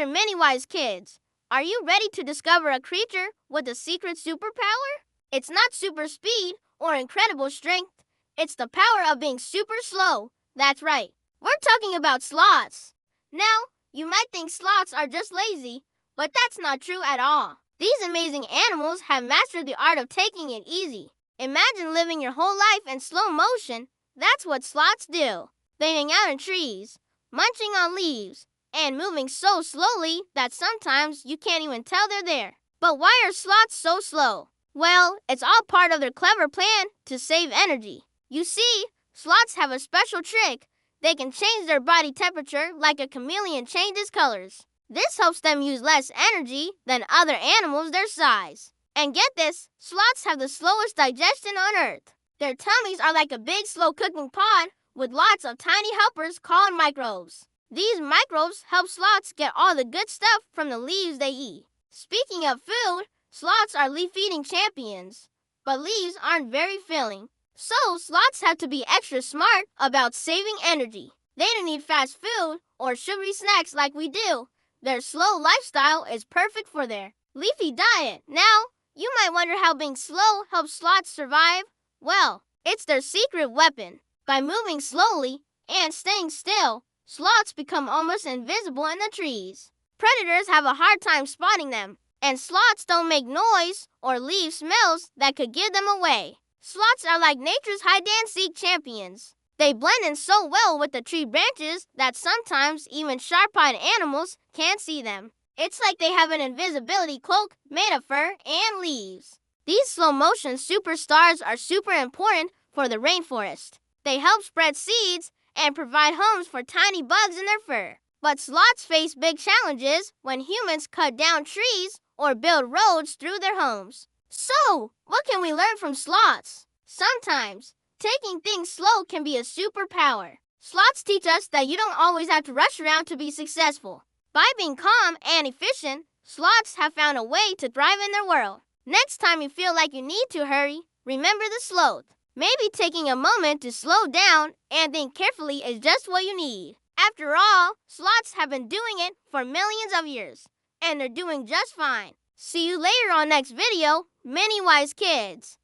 Dear MiniWiseKids, are you ready to discover a creature with a secret superpower? It's not super speed or incredible strength. It's the power of being super slow. That's right. We're talking about sloths. Now, you might think sloths are just lazy, but that's not true at all. These amazing animals have mastered the art of taking it easy. Imagine living your whole life in slow motion. That's what sloths do. They hang out in trees, munching on leaves, and moving so slowly that sometimes you can't even tell they're there. But why are sloths so slow? Well, it's all part of their clever plan to save energy. You see, sloths have a special trick. They can change their body temperature like a chameleon changes colors. This helps them use less energy than other animals their size. And get this, sloths have the slowest digestion on Earth. Their tummies are like a big slow cooking pot with lots of tiny helpers called microbes. These microbes help sloths get all the good stuff from the leaves they eat. Speaking of food, sloths are leaf-eating champions, but leaves aren't very filling. So sloths have to be extra smart about saving energy. They don't need fast food or sugary snacks like we do. Their slow lifestyle is perfect for their leafy diet. Now, you might wonder how being slow helps sloths survive. Well, it's their secret weapon. By moving slowly and staying still, sloths become almost invisible in the trees. Predators have a hard time spotting them, and sloths don't make noise or leave smells that could give them away. Sloths are like nature's hide-and-seek champions. They blend in so well with the tree branches that sometimes even sharp-eyed animals can't see them. It's like they have an invisibility cloak made of fur and leaves. These slow-motion superstars are super important for the rainforest. They help spread seeds and provide homes for tiny bugs in their fur. But sloths face big challenges when humans cut down trees or build roads through their homes. So, what can we learn from sloths? Sometimes, taking things slow can be a superpower. Sloths teach us that you don't always have to rush around to be successful. By being calm and efficient, sloths have found a way to thrive in their world. Next time you feel like you need to hurry, remember the sloth. Maybe taking a moment to slow down and think carefully is just what you need. After all, sloths have been doing it for millions of years, and they're doing just fine. See you later on next video, MiniWiseKids.